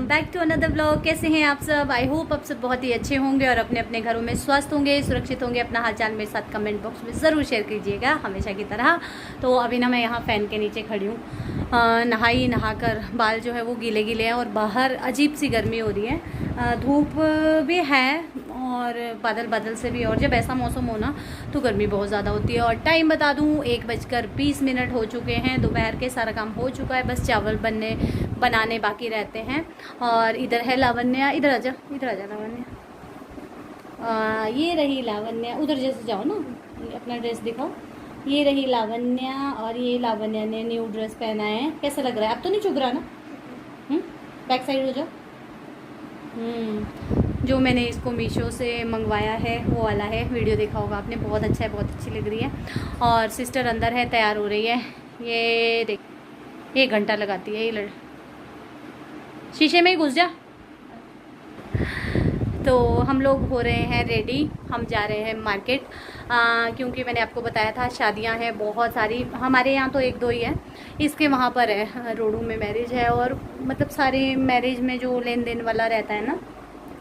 Back to another blog. कैसे हैं आप सब? आई होप आप सब बहुत ही अच्छे होंगे और अपने अपने घरों में स्वस्थ होंगे, सुरक्षित होंगे। अपना हालचाल मेरे साथ कमेंट बॉक्स में ज़रूर शेयर कीजिएगा हमेशा की तरह। तो अभी ना मैं यहाँ फ़ैन के नीचे खड़ी हूँ, नहाकर बाल जो है वो गीले गीले हैं और बाहर अजीब सी गर्मी हो रही है। धूप भी है और बादल बादल से भी, और जब ऐसा मौसम हो ना तो गर्मी बहुत ज़्यादा होती है। और टाइम बता दूँ 1:20 हो चुके हैं। दोपहर के सारा काम हो चुका है, बस चावल बनाने बाकी रहते हैं। और इधर है लावण्या, इधर आजा लावण्या। ये रही लावण्या, उधर जैसे जाओ ना, अपना ड्रेस दिखाओ। ये रही लावण्या और ये लावण्या ने न्यू ड्रेस पहना है। कैसा लग रहा है? अब तो नहीं चुभ रहा ना? बैक साइड हो जाओ। जो मैंने इसको मीशो से मंगवाया है वो वाला है, वीडियो देखा होगा आपने। बहुत अच्छा है, बहुत अच्छी लग रही है। और सिस्टर अंदर है, तैयार हो रही है। ये देख, 1 घंटा लगाती है ये शीशे में ही घुस जा। तो हम लोग हो रहे हैं रेडी, हम जा रहे हैं मार्केट। क्योंकि मैंने आपको बताया था शादियां हैं बहुत सारी। हमारे यहाँ तो 1-2 ही है, इसके वहाँ पर है, रोडू में मैरिज है। और मतलब सारे मैरिज में जो लेन देन वाला रहता है ना,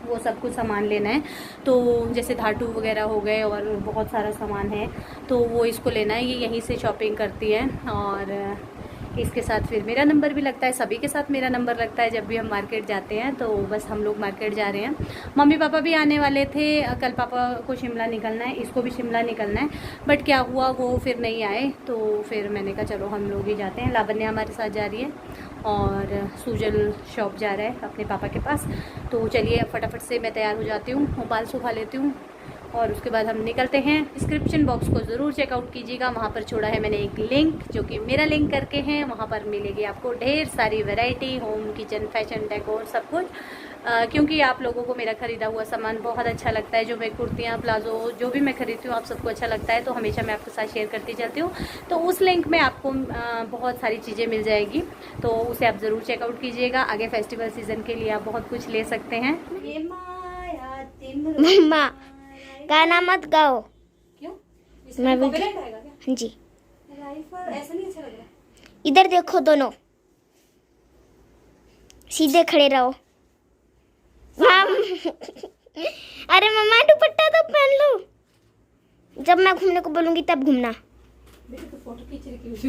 वो सब कुछ सामान लेना है। तो जैसे धातु वगैरह हो गए और बहुत सारा सामान है, तो वो इसको लेना है। ये यहीं से शॉपिंग करती है और इसके साथ फिर मेरा नंबर भी लगता है, सभी के साथ मेरा नंबर लगता है जब भी हम मार्केट जाते हैं। तो बस हम लोग मार्केट जा रहे हैं। मम्मी पापा भी आने वाले थे, कल पापा को शिमला निकलना है, इसको भी शिमला निकलना है। बट क्या हुआ, वो फिर नहीं आए। तो फिर मैंने कहा चलो हम लोग ही जाते हैं। लावण्या हमारे साथ जा रही है और सुजल शॉप जा रहा है अपने पापा के पास। तो चलिए फटाफट से मैं तैयार हो जाती हूँ, बाल सुखा लेती हूँ और उसके बाद हम निकलते हैं। डिस्क्रिप्शन बॉक्स को ज़रूर चेकआउट कीजिएगा, वहाँ पर छोड़ा है मैंने एक लिंक जो कि मेरा लिंक करके हैं। वहाँ पर मिलेगी आपको ढेर सारी variety, home, kitchen, fashion, decor, सब कुछ। क्योंकि आप लोगों को मेरा ख़रीदा हुआ सामान बहुत अच्छा लगता है। जो मैं कुर्तियाँ, प्लाजो, जो भी मैं खरीदती हूँ आप सबको अच्छा लगता है, तो हमेशा मैं आपके साथ शेयर करती चलती हूँ। तो उस लिंक में आपको बहुत सारी चीज़ें मिल जाएगी, तो उसे आप ज़रूर चेकआउट कीजिएगा। आगे फेस्टिवल सीज़न के लिए आप बहुत कुछ ले सकते हैं। मम्मा गाना मत गाओ। क्यों? मैं भी हाँ जी। ऐसा नहीं अच्छा लग रहा। इधर देखो, दोनों सीधे खड़े रहो। अरे मम्मा दुपट्टा तो पहन लो, जब मैं घूमने को बोलूंगी तब घूमना। तो फोटो खींच रही।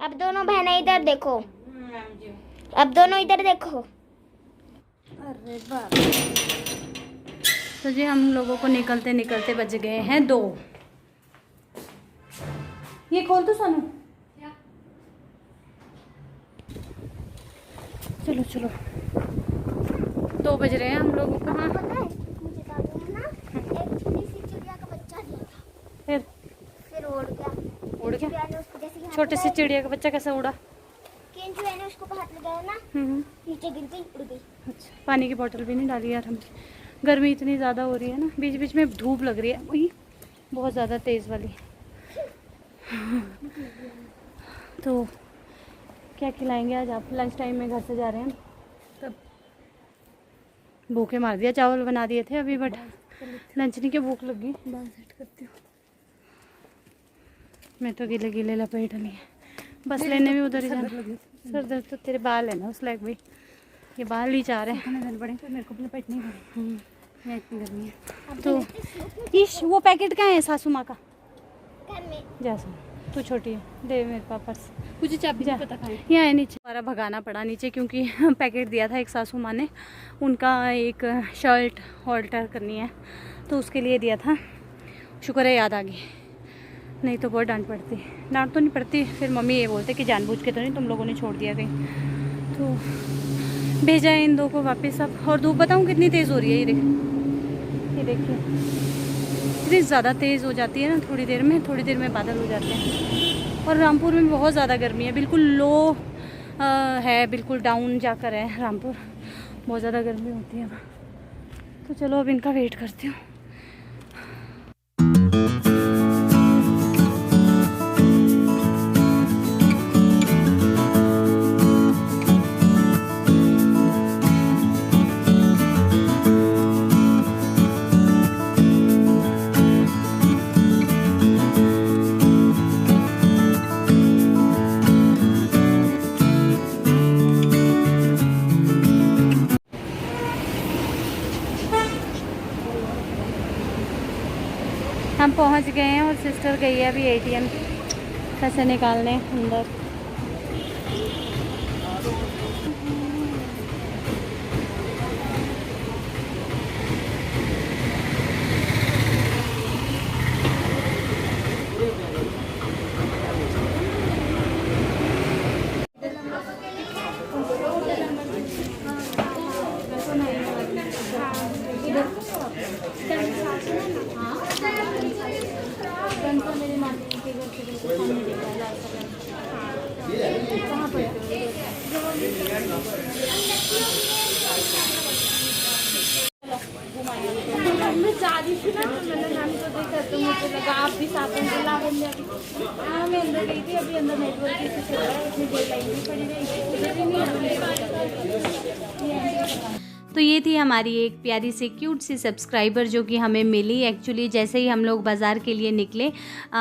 अब दोनों बहनें इधर देखो, अब दोनों इधर देखो। अरे बाप। तो जी हम लोगों को निकलते निकलते बज गए हैं 2। ये खोल तो सानू। चलो चलो, 2 बज रहे हैं हम लोगों को। हाँ मुझे दादू ने ना एक छोटी सी चिड़िया का बच्चा दिया था, फिर उड़ गया। जैसे छोटे से चिड़िया का बच्चा कैसे उड़ा? केंचू ने उसको हाथ लगाया ना, नीचे गिर गई, उड़ गई। अच्छा, पानी की बोतल भी नहीं डाली यार हमने। गर्मी इतनी ज़्यादा हो रही है ना, बीच बीच में धूप लग रही है वही बहुत ज़्यादा तेज़ वाली। तो क्या खिलाएंगे आज आप? लंच टाइम में घर से जा रहे हैं तब भूखे मार दिया। चावल बना दिए थे अभी, बट लंच नहीं के भूख लगी। बाल सेट करती हूँ मैं तो, गीले गीले लपेट लिए। बस लेने भी उधर ही जाना। सर दर्द तो तेरे बाल है ना उस लायक भाई, ये बाल ही चाह रहे हैं। बड़े तो मेरे को लपेट नहीं पड़े, इतनी गर्मी है। तो इश वो पैकेट कहाँ है सासू माँ का? जैसा तू छोटी है, दे मेरे पापा से। मुझे चाबी नहीं पता कहाँ है। यहाँ है नीचे। हमारा भगाना पड़ा नीचे, क्योंकि पैकेट दिया था एक सासू माँ ने, उनका एक शर्ट ऑल्टर करनी है तो उसके लिए दिया था। शुक्र है याद आ गई, नहीं तो बहुत डांट पड़ती। डांट तो नहीं पड़ती, फिर मम्मी ये बोलते कि जानबूझ के तो नहीं तुम लोगों ने छोड़ दिया कहीं। तो भेजा है इन 2 को वापस अब। और धूप बताऊँ कितनी तेज़ हो रही है, ये देखिए इतनी ज़्यादा तेज़ हो जाती है ना, थोड़ी देर में बादल हो जाते हैं। और रामपुर में बहुत ज़्यादा गर्मी है, बिल्कुल लो है, बिल्कुल डाउन जाकर है रामपुर। बहुत ज़्यादा गर्मी होती है। तो चलो अब इनका वेट करती हूँ। हम पहुंच गए हैं और सिस्टर गई है अभी ATM पैसे निकालने अंदर। मैं जा रही थी ना, तो मैंने मैम को देखा तो मुझे लगा आप भी साथ में लावण्या भी। हाँ मैं अंदर गई थी, अभी अंदर नेटवर्क इशू चल रहा है, इतनी देर लाइन भी पड़ी रही, उधर ही नहीं तो ये थी हमारी एक प्यारी सी क्यूट सी सब्सक्राइबर जो कि हमें मिली। एक्चुअली जैसे ही हम लोग बाज़ार के लिए निकले,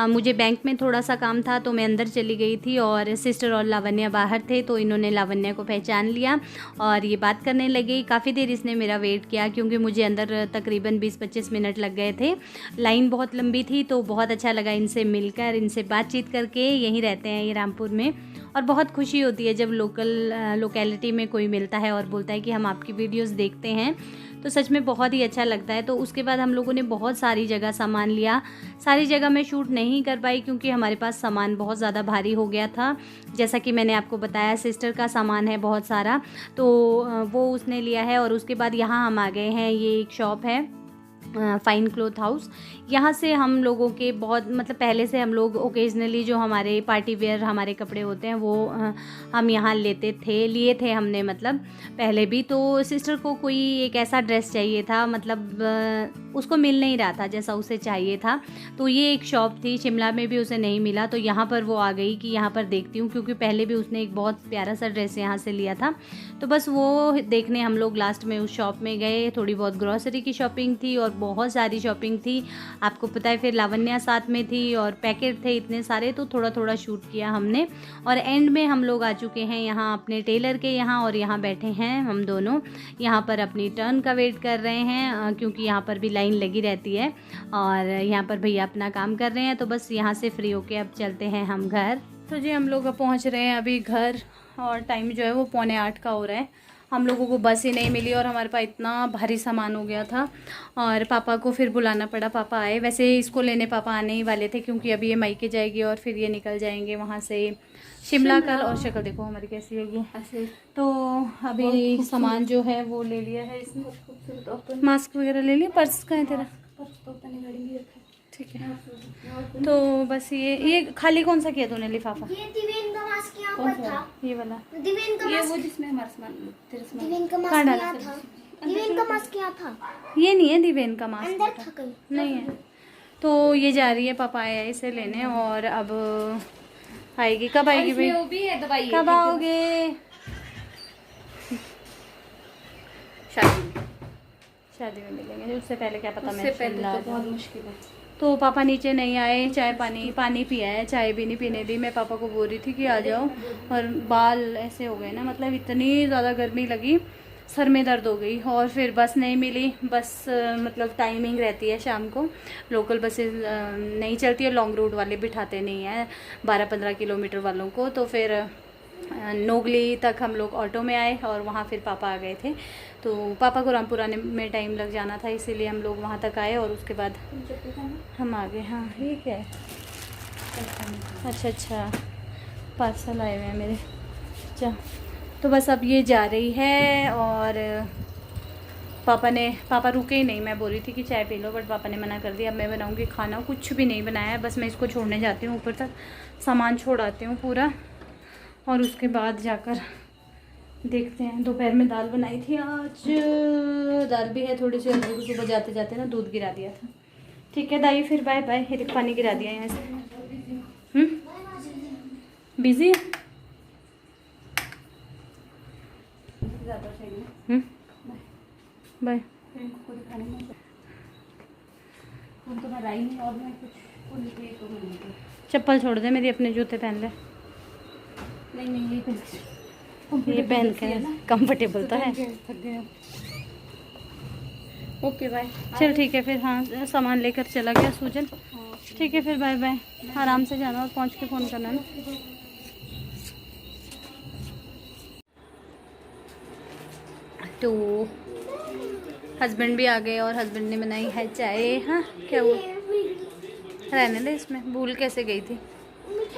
मुझे बैंक में थोड़ा सा काम था तो मैं अंदर चली गई थी और सिस्टर और लावण्या बाहर थे, तो इन्होंने लावण्या को पहचान लिया और ये बात करने लगी। काफ़ी देर इसने मेरा वेट किया क्योंकि मुझे अंदर तकरीबन 20-25 मिनट लग गए थे, लाइन बहुत लंबी थी। तो बहुत अच्छा लगा इनसे मिलकर, इनसे बातचीत करके। यहीं रहते हैं ये रामपुर में, और बहुत खुशी होती है जब लोकेलिटी में कोई मिलता है और बोलता है कि हम आपकी वीडियोस देखते हैं, तो सच में बहुत ही अच्छा लगता है। तो उसके बाद हम लोगों ने बहुत सारी जगह सामान लिया। सारी जगह मैं शूट नहीं कर पाई क्योंकि हमारे पास सामान बहुत ज़्यादा भारी हो गया था। जैसा कि मैंने आपको बताया, सिस्टर का सामान है बहुत सारा, तो वो उसने लिया है। और उसके बाद यहाँ हम आ गए हैं, ये एक शॉप है फ़ाइन क्लॉथ हाउस। यहाँ से हम लोगों के बहुत मतलब पहले से हम लोग ओकेजनली जो हमारे पार्टी वेयर हमारे कपड़े होते हैं वो हम यहाँ लिए थे हमने, मतलब पहले भी। तो सिस्टर को कोई एक ऐसा ड्रेस चाहिए था, मतलब उसको मिल नहीं रहा था जैसा उसे चाहिए था। तो ये एक शॉप थी, शिमला में भी उसे नहीं मिला, तो यहाँ पर वो आ गई कि यहाँ पर देखती हूँ, क्योंकि पहले भी उसने एक बहुत प्यारा सा ड्रेस यहाँ से लिया था। तो बस वो देखने हम लोग लास्ट में उस शॉप में गए। थोड़ी बहुत ग्रॉसरी की शॉपिंग थी और बहुत सारी शॉपिंग थी, आपको पता है। फिर लावण्या साथ में थी और पैकेट थे इतने सारे, तो थोड़ा थोड़ा शूट किया हमने। और एंड में हम लोग आ चुके हैं यहाँ अपने टेलर के यहाँ, और यहाँ बैठे हैं हम दोनों। यहाँ पर अपनी टर्न का वेट कर रहे हैं क्योंकि यहाँ पर भी लाइन लगी रहती है और यहाँ पर भैया अपना काम कर रहे हैं। तो बस यहाँ से फ्री होके अब चलते हैं हम घर। तो जी हम लोग अब पहुँच रहे हैं अभी घर, और टाइम जो है वो 7:45 का हो रहा है। हम लोगों को बस ही नहीं मिली और हमारे पास इतना भारी सामान हो गया था और पापा को फिर बुलाना पड़ा। पापा आए, वैसे इसको लेने पापा आने ही वाले थे क्योंकि अभी ये मायके जाएगी और फिर ये निकल जाएंगे वहाँ से शिमला कल। और शक्ल देखो हमारी कैसी है ये ऐसे। तो अभी सामान जो है वो ले लिया है इसने, मास्क वगैरह ले लिया। पर्स कहाँ है तेरा? ठीक है, तो बस ये खाली कौन सा किया तूने लिफाफा? ये दिवेन का मास्क यहाँ पर था, ये वाला दिवेन का ये मास्क, वो जिसमें हमारा सामान तेरे सामान दिवेन का मास्क कहाँ डाला यहाँ था, दिवेन का मास्क यहाँ था, ये नहीं है दिवेन का मास्क, अंदर था कहीं नहीं है। तो ये जा रही है, पापा आया इसे लेने और अब आएगी। कब आएगी भाई? वो भी है दवाई, कब आओगे? शादी में मिलेंगे, उससे पहले क्या पता। उससे पहले तो बहुत मुश्किल है। तो पापा नीचे नहीं आए, चाय पानी पिया है, चाय भी नहीं पीने दी। मैं पापा को बोल रही थी कि आ जाओ, और बाल ऐसे हो गए ना, मतलब इतनी ज़्यादा गर्मी लगी, सर में दर्द हो गई। और फिर बस नहीं मिली। बस मतलब टाइमिंग रहती है शाम को, लोकल बसेस नहीं चलती है, लॉन्ग रूट वाले बिठाते नहीं हैं 12-15 किलोमीटर वालों को। तो फिर नोगली तक हम लोग ऑटो में आए और वहाँ फिर पापा आ गए थे। तो पापा को रामपुर आने में टाइम लग जाना था, इसीलिए हम लोग वहाँ तक आए और उसके बाद हम आ गए। हाँ ये क्या है? अच्छा पार्सल आए हुए हैं मेरे। अच्छा, तो बस अब ये जा रही है और पापा रुके ही नहीं। मैं बोल रही थी कि चाय पी लो, बट पापा ने मना कर दिया। अब मैं बनाऊँगी खाना, कुछ भी नहीं बनाया है, बस मैं इसको छोड़ने जाती हूँ ऊपर तक, सामान छोड़ आती हूँ पूरा, और उसके बाद जाकर देखते हैं। दोपहर में दाल बनाई थी, आज दाल भी है थोड़ी सी, अंदर सुबह जाते जाते ना दूध गिरा दिया था। ठीक है दाई, फिर बाय बाय। ये पानी गिरा दिया यहाँ से। बिजी है? बाय। चप्पल छोड़ दे मेरी, अपने जूते पहन ले। नहीं ये पहन के कंफर्टेबल तो है। Okay bye. चल ठीक है फिर, हाँ सामान लेकर चला गया सूजन। ठीक है फिर, बाय बाय, आराम से जाना और पहुँच के फ़ोन करना ना। तो हस्बैंड भी आ गए और हस्बैंड ने बनाई है चाय। हाँ क्या हुआ, रहने दे, इसमें भूल कैसे गई थी।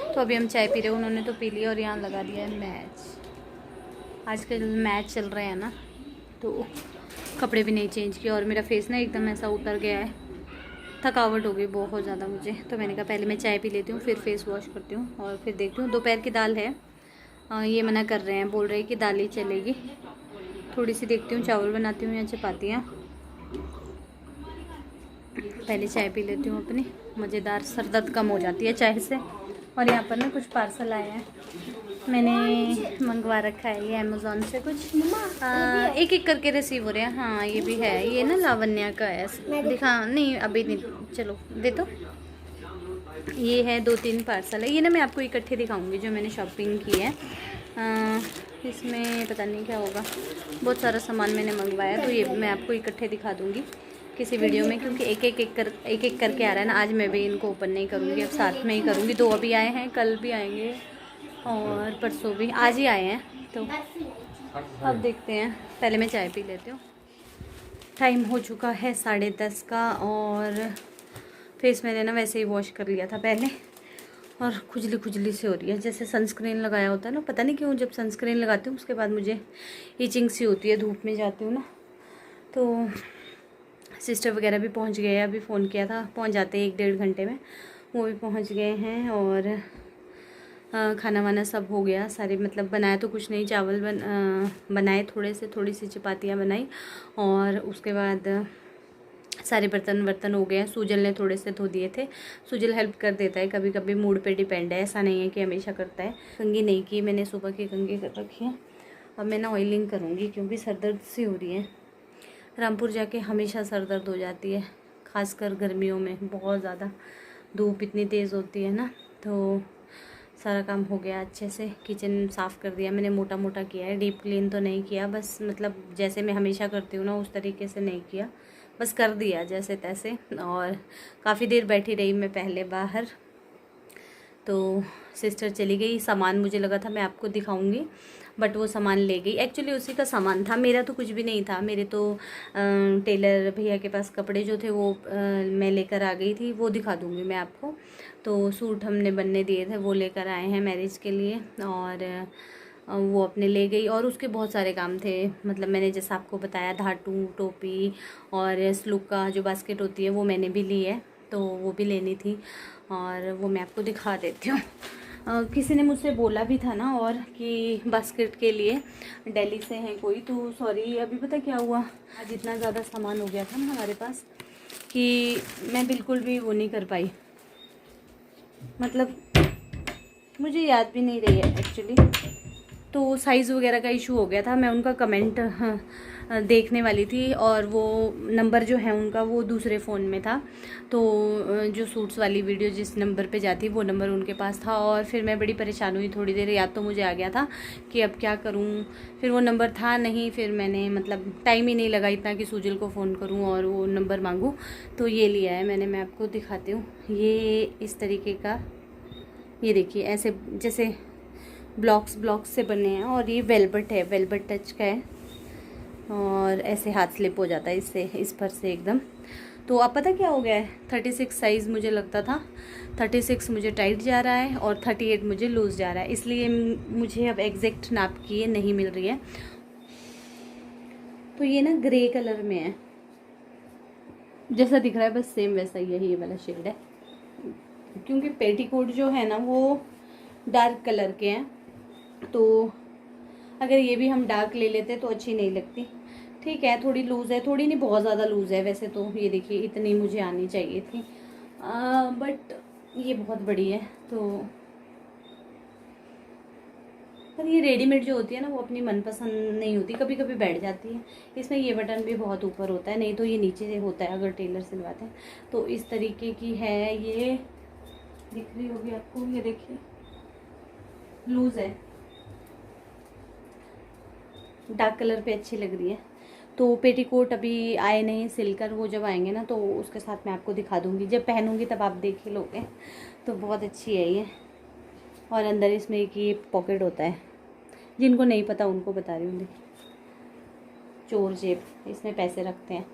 तो अभी हम चाय पी रहे हैं, उन्होंने तो पी लिया और यहाँ लगा दिया है मैच। आजकल मैच चल रहे हैं ना, तो कपड़े भी नहीं चेंज किए और मेरा फेस ना एकदम ऐसा उतर गया है, थकावट हो गई बहुत ज़्यादा मुझे। तो मैंने कहा पहले मैं चाय पी लेती हूँ, फिर फेस वॉश करती हूँ और फिर देखती हूँ। दोपहर की दाल है, ये मना कर रहे हैं, बोल रहे हैं कि दाल ही चलेगी। थोड़ी सी देखती हूँ चावल बनाती हूँ या चपातियाँ। पहले चाय पी लेती हूँ अपनी, मज़ेदार, सर दर्द कम हो जाती है चाय से। और यहाँ पर ना कुछ पार्सल आए हैं, मैंने मंगवा रखा है ये अमेज़ॉन से कुछ, एक एक करके रिसीव हो रहे हैं। हाँ ये भी है, ये ना लावण्या का है, दिखा नहीं अभी नहीं, चलो दे दो। ये है 2-3 पार्सल है, ये ना मैं आपको इकट्ठे दिखाऊंगी जो मैंने शॉपिंग की है। इसमें पता नहीं क्या होगा, बहुत सारा सामान मैंने मंगवाया, तो ये मैं आपको इकट्ठे दिखा दूंगी किसी वीडियो में, क्योंकि एक एक करके आ रहा है ना। आज मैं भी इनको ओपन नहीं करूँगी, अब साथ में ही करूँगी। 2 अभी आए हैं, कल भी आएंगे और परसों भी, आज ही आए हैं। तो अब देखते हैं, पहले मैं चाय पी लेती हूँ। टाइम हो चुका है 10:30 का और फेस मैंने ना वैसे ही वॉश कर लिया था पहले, और खुजली खुजली से हो रही है, जैसे सनस्क्रीन लगाया होता है ना। पता नहीं क्यों जब सनस्क्रीन लगाती हूँ उसके बाद मुझे ईचिंग सी होती है, धूप में जाती हूँ ना। तो सिस्टर वगैरह भी पहुँच गए हैं, अभी फ़ोन किया था, पहुँच जाते हैं 1-1.5 घंटे में, वो भी पहुँच गए हैं। और खाना वाना सब हो गया सारे, मतलब बनाया तो कुछ नहीं, चावल बनाए थोड़े से, थोड़ी सी चपातियाँ बनाई और उसके बाद सारे बर्तन हो गए हैं। सूजल ने थोड़े से धो दिए थे, सूजल हेल्प कर देता है कभी कभी, मूड पे डिपेंड है, ऐसा नहीं है कि हमेशा करता है। कंघी नहीं की मैंने, सुबह की कंघी कर रखी है। अब मैं ना ऑयलिंग करूँगी क्योंकि सर दर्द सी हो रही है। रामपुर जाके हमेशा सर दर्द हो जाती है, खासकर गर्मियों में बहुत ज़्यादा, धूप इतनी तेज़ होती है ना। तो सारा काम हो गया अच्छे से, किचन साफ़ कर दिया मैंने, मोटा मोटा किया है, डीप क्लीन तो नहीं किया, बस मतलब जैसे मैं हमेशा करती हूँ ना उस तरीके से नहीं किया, बस कर दिया जैसे तैसे। और काफ़ी देर बैठी रही मैं पहले बाहर, तो सिस्टर चली गई। सामान मुझे लगा था मैं आपको दिखाऊंगी, बट वो सामान ले गई, एक्चुअली उसी का सामान था, मेरा तो कुछ भी नहीं था। मेरे तो टेलर भैया के पास कपड़े जो थे वो मैं लेकर आ गई थी, वो दिखा दूंगी मैं आपको। तो सूट हमने बनने दिए थे, वो लेकर आए हैं मैरिज के लिए, और वो अपने ले गई। और उसके बहुत सारे काम थे, मतलब मैंने जैसा आपको बताया, धातु, टोपी और स्लूक का जो बास्केट होती है वो मैंने भी ली है, तो वो भी लेनी थी, और वो मैं आपको दिखा देती हूँ। किसी ने मुझसे बोला भी था ना और कि बास्केट के लिए दिल्ली से हैं कोई, तो सॉरी अभी पता क्या हुआ, आज इतना ज़्यादा सामान हो गया था ना हमारे पास कि मैं बिल्कुल भी वो नहीं कर पाई, मतलब मुझे याद भी नहीं रही है एक्चुअली। तो साइज़ वगैरह का इशू हो गया था, मैं उनका कमेंट देखने वाली थी और वो नंबर जो है उनका वो दूसरे फ़ोन में था, तो जो सूट्स वाली वीडियो जिस नंबर पे जाती वो नंबर उनके पास था। और फिर मैं बड़ी परेशान हुई थोड़ी देर, याद तो मुझे आ गया था कि अब क्या करूं, फिर वो नंबर था नहीं, फिर मैंने मतलब टाइम ही नहीं लगा इतना कि सूजल को फ़ोन करूं और वो नंबर मांगूं। तो ये लिया है मैंने, मैं आपको दिखाती हूँ। ये इस तरीके का, ये देखिए ऐसे जैसे ब्लॉक्स से बने हैं, और ये वेलवेट है, वेलवेट टच का है, और ऐसे हाथ स्लिप हो जाता है इससे, इस पर से एकदम। तो अब पता क्या हो गया है, 36 साइज़ मुझे लगता था, 36 मुझे टाइट जा रहा है और 38 मुझे लूज़ जा रहा है, इसलिए मुझे अब एग्जैक्ट नाप की ये नहीं मिल रही है। तो ये ना ग्रे कलर में है, जैसा दिख रहा है बस सेम वैसा ही है, ये वाला शेड है, क्योंकि पेटीकोट जो है ना वो डार्क कलर के हैं, तो अगर ये भी हम डार्क ले लेते तो अच्छी नहीं लगती। ठीक है, थोड़ी लूज़ है, थोड़ी नहीं बहुत ज़्यादा लूज़ है वैसे तो, ये देखिए इतनी मुझे आनी चाहिए थी, बट ये बहुत बड़ी है। तो पर ये रेडीमेड जो होती है ना वो अपनी मनपसंद नहीं होती, कभी कभी बैठ जाती है। इसमें ये बटन भी बहुत ऊपर होता है, नहीं तो ये नीचे से होता है अगर टेलर सिलवाते हैं। तो इस तरीके की है, ये दिख रही होगी आपको, ये देखिए लूज़ है, डार्क कलर पे अच्छी लग रही है। तो पेटीकोट अभी आए नहीं सिलकर, वो जब आएंगे ना तो उसके साथ मैं आपको दिखा दूँगी, जब पहनूँगी तब आप देख ही लोगे। तो बहुत अच्छी है ये। और अंदर इसमें एक ये पॉकेट होता है, जिनको नहीं पता उनको बता रही हूँ। देखिए चोर जेब, इसमें पैसे रखते हैं।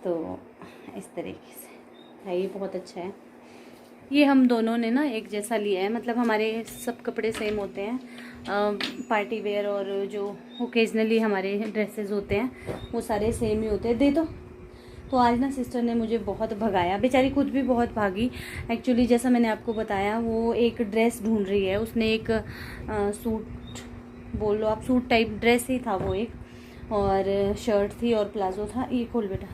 तो इस तरीके से है, ये बहुत अच्छा है। ये हम दोनों ने ना एक जैसा लिया है, मतलब हमारे सब कपड़े सेम होते हैं, पार्टी वेयर और जो ओकेजनली हमारे ड्रेसेस होते हैं वो सारे सेम ही होते हैं। दे तो आज ना सिस्टर ने मुझे बहुत भगाया, बेचारी खुद भी बहुत भागी। एक्चुअली जैसा मैंने आपको बताया, वो एक ड्रेस ढूंढ रही है। उसने एक सूट बोल लो आप, सूट टाइप ड्रेस ही था वो एक, और शर्ट थी और प्लाजो था। ये खोल बेटा।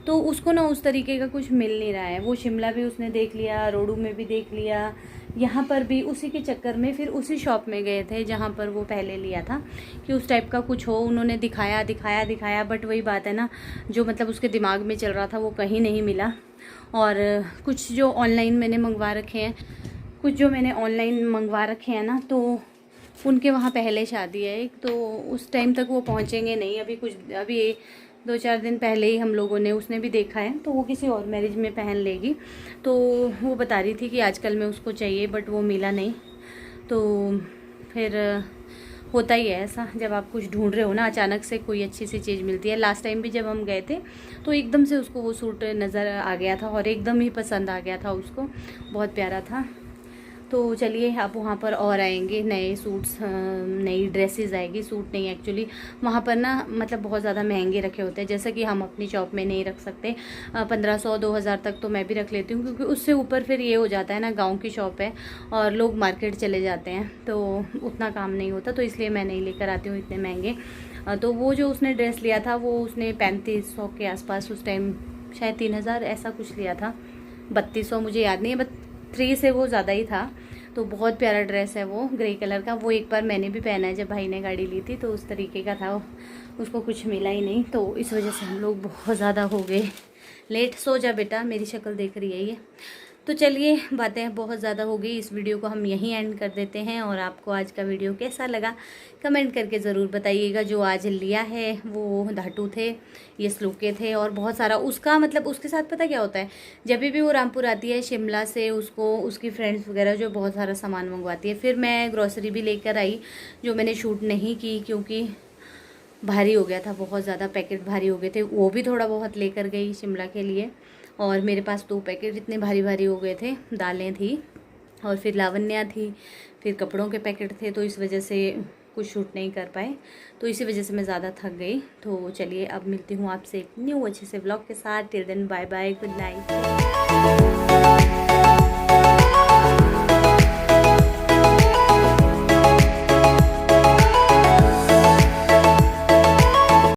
तो उसको ना उस तरीके का कुछ मिल नहीं रहा है। वो शिमला भी उसने देख लिया, रोडू में भी देख लिया, यहाँ पर भी। उसी के चक्कर में फिर उसी शॉप में गए थे जहाँ पर वो पहले लिया था कि उस टाइप का कुछ हो। उन्होंने दिखाया, बट वही बात है ना, जो मतलब उसके दिमाग में चल रहा था वो कहीं नहीं मिला। और कुछ जो ऑनलाइन मैंने मंगवा रखे हैं ना, तो उनके वहाँ पहले शादी है एक, तो उस टाइम तक वो पहुँचेंगे नहीं। अभी 2-4 दिन पहले ही हम लोगों ने, उसने भी देखा है, तो वो किसी और मैरिज में पहन लेगी। तो वो बता रही थी कि आजकल में उसको चाहिए, बट वो मिला नहीं। तो फिर होता ही है ऐसा, जब आप कुछ ढूंढ रहे हो ना, अचानक से कोई अच्छी सी चीज़ मिलती है। लास्ट टाइम भी जब हम गए थे तो एकदम से उसको वो सूट नज़र आ गया था और एकदम ही पसंद आ गया था उसको, बहुत प्यारा था। तो चलिए आप वहाँ पर और आएंगे, नए सूट्स, नई ड्रेसेस आएगी, सूट नहीं एक्चुअली। वहाँ पर ना मतलब बहुत ज़्यादा महंगे रखे होते हैं, जैसा कि हम अपनी शॉप में नहीं रख सकते। 1500-2000 तक तो मैं भी रख लेती हूँ, क्योंकि उससे ऊपर फिर ये हो जाता है ना, गांव की शॉप है और लोग मार्केट चले जाते हैं, तो उतना काम नहीं होता। तो इसलिए मैं नहीं लेकर आती हूँ इतने महंगे। तो वो जो उसने ड्रेस लिया था वो उसने 3500 के आसपास, उस टाइम शायद 3000 ऐसा कुछ लिया था, 3200 मुझे याद नहीं है, बट 3 से वो ज़्यादा ही था। तो बहुत प्यारा ड्रेस है वो, ग्रे कलर का। वो एक बार मैंने भी पहना है जब भाई ने गाड़ी ली थी, तो उस तरीके का था वो, उसको कुछ मिला ही नहीं। तो इस वजह से हम लोग बहुत ज़्यादा हो गए लेट। सो जा बेटा, मेरी शक्ल देख रही है ये। तो चलिए, बातें बहुत ज़्यादा हो गई, इस वीडियो को हम यहीं एंड कर देते हैं। और आपको आज का वीडियो कैसा लगा कमेंट करके ज़रूर बताइएगा। जो आज लिया है वो धाटू थे, ये स्लूके थे, और बहुत सारा उसका मतलब उसके साथ पता क्या होता है, जब भी वो रामपुर आती है शिमला से, उसको उसकी फ्रेंड्स वगैरह जो बहुत सारा सामान मंगवाती है। फिर मैं ग्रॉसरी भी लेकर आई, जो मैंने शूट नहीं की क्योंकि भारी हो गया था, बहुत ज़्यादा पैकेट भारी हो गए थे। वो भी थोड़ा बहुत लेकर गई शिमला के लिए, और मेरे पास 2 पैकेट इतने भारी भारी हो गए थे। दालें थी और फिर लावण्या थी, फिर कपड़ों के पैकेट थे, तो इस वजह से कुछ शूट नहीं कर पाए। तो इसी वजह से मैं ज़्यादा थक गई। तो चलिए अब मिलती हूँ आपसे एक न्यू अच्छे से व्लॉग के साथ। Till then bye bye, good night.